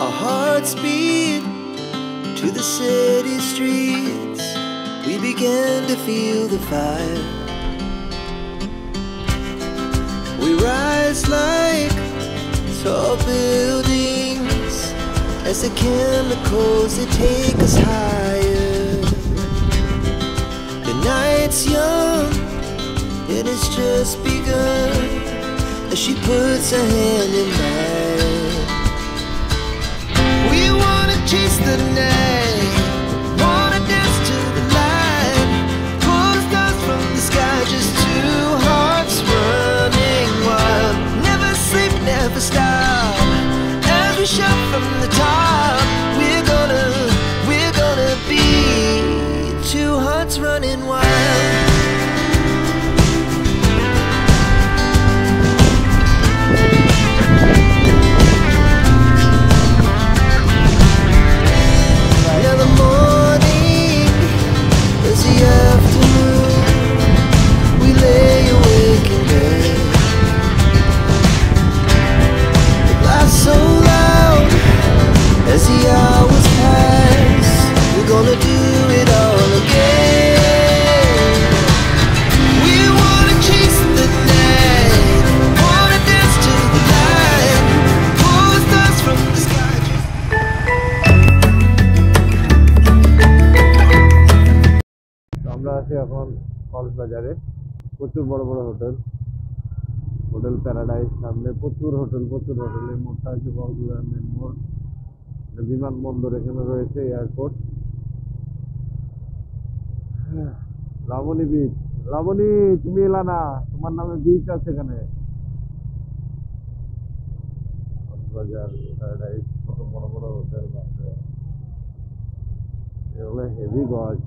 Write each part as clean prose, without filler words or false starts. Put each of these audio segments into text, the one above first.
Our hearts beat to the city streets. We began to feel the fire. We rise like tall buildings as the chemicals that take us higher. The night's young and it's just begun as she puts her hand in mine. We wanna chase the night, wanna dance to the light, pull the stars from the sky, just two hearts running wild. Never sleep, never stop, as we shout from the top. We're gonna be two hearts running wild. Now the morning is the afternoon. We lay awake in bed. The laughs so loud as the hours pass. We're gonna do it all again. We wanna chase the night, wanna dance to the light, pull the stars from the sky. আমরা আছি এখন কক্সবাজারে। প্রচুর বড় বড় hotel, hotel paradise, সামনে প্রচুর hotel. এই মোড়টা হচ্ছে কক্সবাজার মেন মোড়। বিমানবন্দর এখানে রয়েছে, এয়ারপোর্ট। লাবণী বিচ, লাবণী তুমি এলা না, তোমার নামে বিচ আছে এখানে। কক্সবাজার প্যারাডাইস, কত বড় বড় হোটেল আছে। এগুলো হেভি গজ,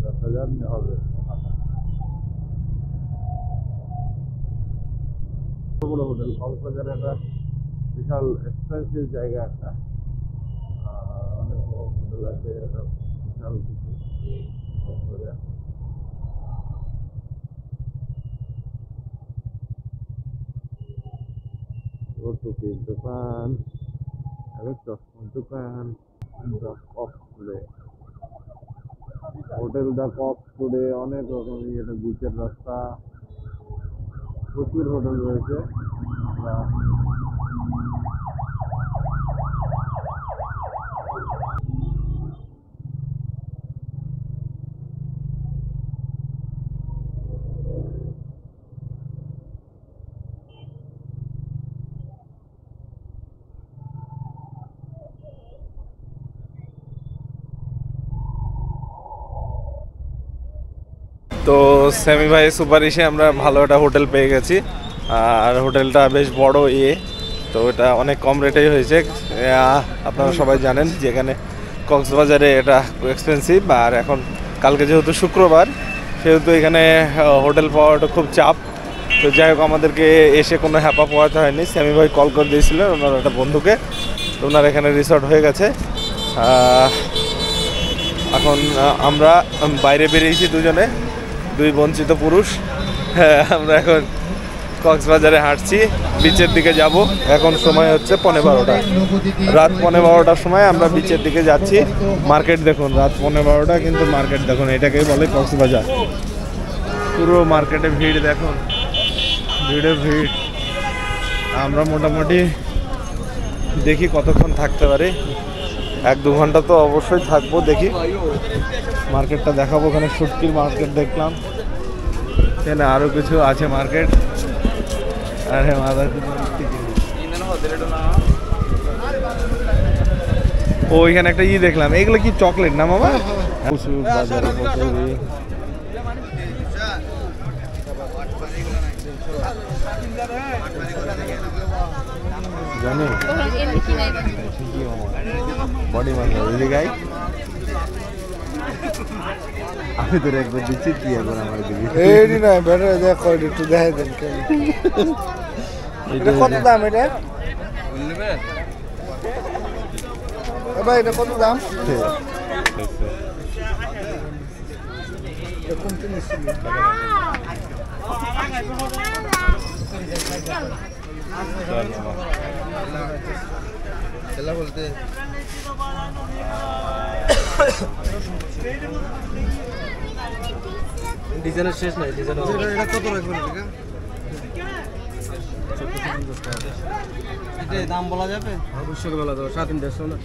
10,000 হবে। বড় হোটেল কক্সবাজারে একটা বিশাল এক্সপেন্সিভ জায়গা একটা। অনেক বড় হোটেল আছে, একটা বিশাল কিছু। টুপির দোকান, চশমার দোকান, হোটেল দা কক্স টুডে, অনেক রকম। এটা বিচের রাস্তা, প্রচুর হোটেল রয়েছে। তো সেমি ভাই সুপারিশে আমরা ভালো একটা হোটেল পেয়ে গেছি। আর হোটেলটা বেশ বড় তো এটা অনেক কম রেটেই হয়েছে। আপনারা সবাই জানেন যেখানে কক্সবাজারে এটা এক্সপেন্সিভ। আর এখন কালকে যেহেতু শুক্রবার, সেহেতু এখানে হোটেল পাওয়াটা খুব চাপ। তো যাই হোক, আমাদেরকে এসে কোনো হ্যাপা পাওয়াতে হয়নি। সেমি ভাই কল করে দিয়েছিলেন ওনার একটা বন্ধুকে, তো ওনার এখানে রিসর্ট হয়ে গেছে। এখন আমরা বাইরে বেরিয়েছি দুজনে, দুই বঞ্চিত পুরুষ। আমরা এখন কক্সবাজারে হাঁটছি, বিচের দিকে যাব। এখন সময় হচ্ছে 12:15, রাত 12:15টার সময় আমরা বিচের দিকে যাচ্ছি। মার্কেট দেখুন, রাত 12:15, কিন্তু মার্কেট দেখুন, এটাকেই বলে কক্সবাজার। পুরো মার্কেটে ভিড় দেখুন, ভিড়ে ভিড়। আমরা মোটামুটি দেখি কতক্ষণ থাকতে পারি, 1-2 ঘন্টা তো অবশ্যই থাকবো। দেখি মার্কেটটা দেখাবো। ওখানে শুটকির মার্কেট দেখলাম, এখানে আরও কিছু আছে মার্কেট। আরে মাথা ওইখানে একটা দেখলাম, এগুলো কি চকলেট না মামা? বাজারে জানি বডি মাসা গাই। আমি তোর একবার দিচ্ছি, কি এখন আমার দিবি? এই না বেটার দেখ, একটু দেখাই দেন। এটা কত দাম? এটা ভাই এটা কত দাম? খেলা বলতে ডিজাইনের শেষ নাই ডিজাইন এটা কত রাখবেন এটা এটা দাম বলা যাবে অবশ্যই বলা যাবে 350 না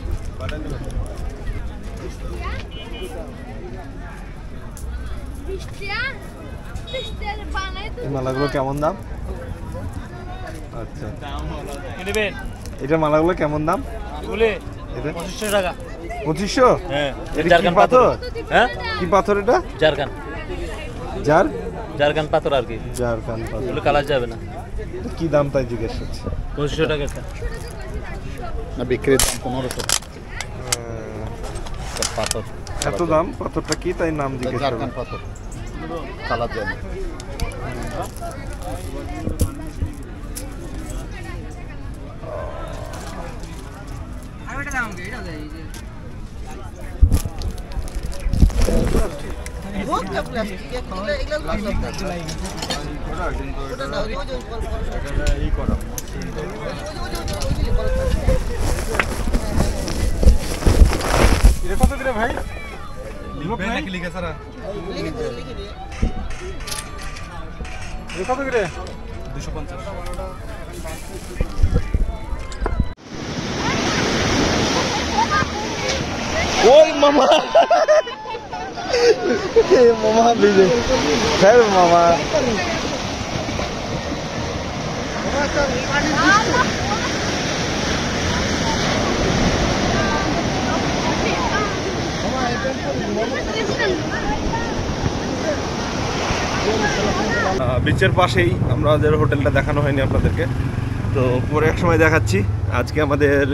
এই মালাগুলো কেমন দাম? আচ্ছা নেবেন এটা মালাগুলো কেমন দাম? বলে এটা 2500 টাকা 2500? হ্যাঁ এটা কি পাথর? হ্যাঁ কি পাথর এটা? জারকান জারকান পাথর আর কি জারকান পাথর। এগুলো কালার যাবে না এটা কি দাম তাই জিজ্ঞেস করছি। 2500 টাকা একটা না বিক্রির দাম 1500 পাথর এত দাম? পাথরটা কি তাই নাম জিজ্ঞেস ঝাড়খান করলাম। পাথর কালার যায় না এটা কত করে ভাই? লিখে সারা এটা কত করে? 250 ওই মামা মামা বিজে হ্যাঁ মামা বিচের পাশেই আমাদের হোটেলটা দেখানো হয়নি আপনাদেরকে, তো পরে এক সময় দেখাচ্ছি। আজকে আমাদের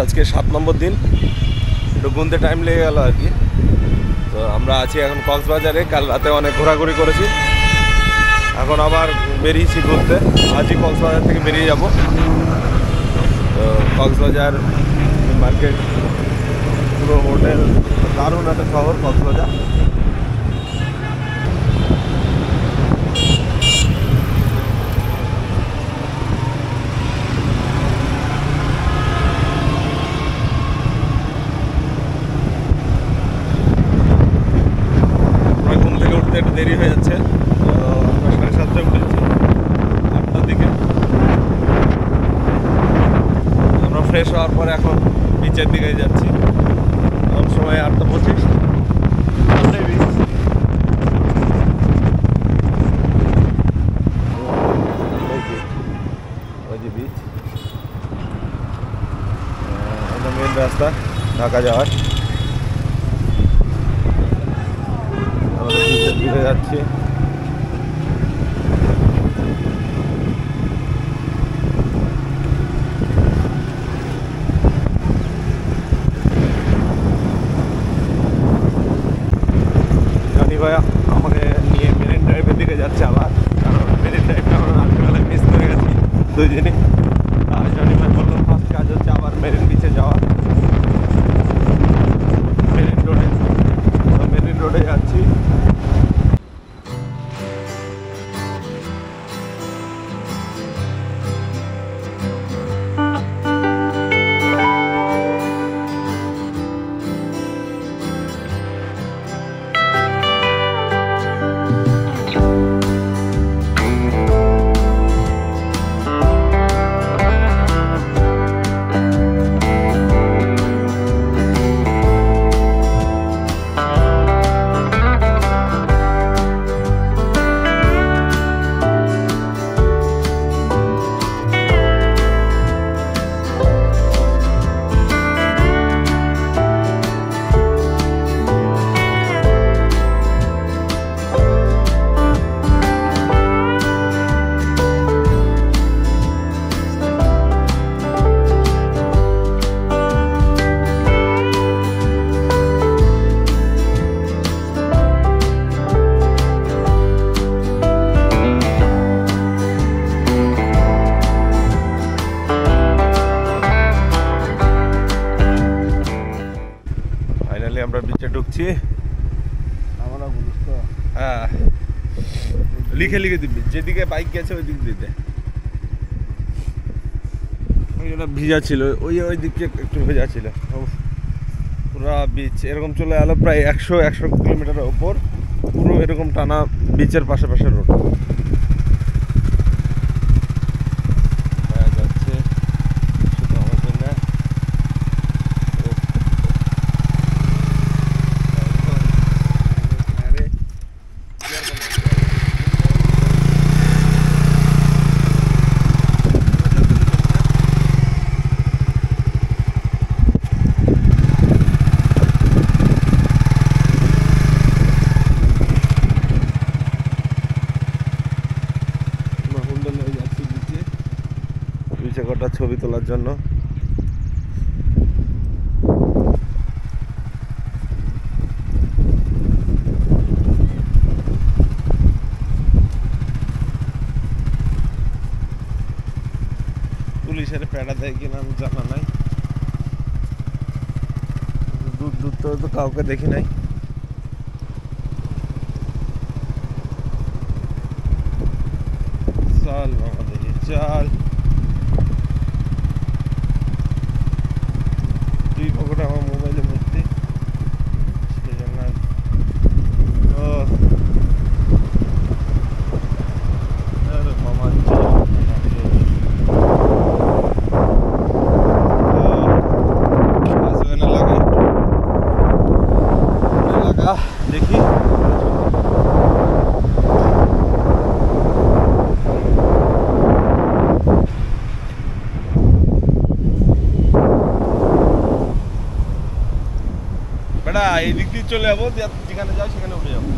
আজকে 7 নম্বর দিন, একটু গুনতে টাইম লেগে গেল আর কি। তো আমরা আছি এখন কক্সবাজারে, কাল রাতে অনেক ঘোরাঘুরি করেছি, এখন আবার বেরিয়েছি ঘুরতে। আজই কক্সবাজার থেকে বেরিয়ে যাব। তো কক্সবাজার মার্কেট, পুরো হোটেল, দারুণ একটা শহর কক্সবাজার। একটু দেরি হয়ে যাচ্ছে, আমরা 7:30টায় উঠেছি, 8টার দিকে। আমরা ফ্রেশ হওয়ার পর এখন বিচের দিকে যাচ্ছি। এখন সময় 8:25। ওই যে বিচ, এটা মেন রাস্তা ঢাকা যাওয়ার। ঘুরে যাচ্ছি। জানি ভাইয়া আমাকে নিয়ে মেরিন ড্রাইভের দিকে যাচ্ছে আবার, কারণ মেরিন ড্রাইভটা আমরা রাত্রিবেলায় মিস করে গেছি দুজনে। আর জানি ভাই বললাম ফার্স্ট কাজ হচ্ছে আবার মেরিন বিচে যাওয়া, মেরিন রোডে। মেরিন রোডে যাচ্ছি। ফাইনালি আমরা বিচে ঢুকছি। হ্যাঁ, লিখে লিখে দিবি, যেদিকে বাইক গেছে ওই দিক দিতে। ওইটা ভিজা ছিল, ওই দিকে একটু ভেজা ছিল। পুরো বিচ এরকম চলে এলো প্রায় 100 কিলোমিটারের ওপর, পুরো এরকম টানা বিচের পাশে রোড যাচ্ছে শুধু আমার জন্য। কটা ছবি তোলার জন্য। পুলিশের প্যাডা দেয় কিনা আমি জানা নাই, দূর তো কাউকে দেখি নাই। চল মামা দেখি, চল। দুই পকেট আমার মোবাইলে ভর্তি, সেই জন্য মামা দেখি। বেটা এই দিক দিয়ে চলে যাবো, যেখানে যাও সেখানে উঠে যাবো।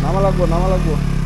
নামা লাগবো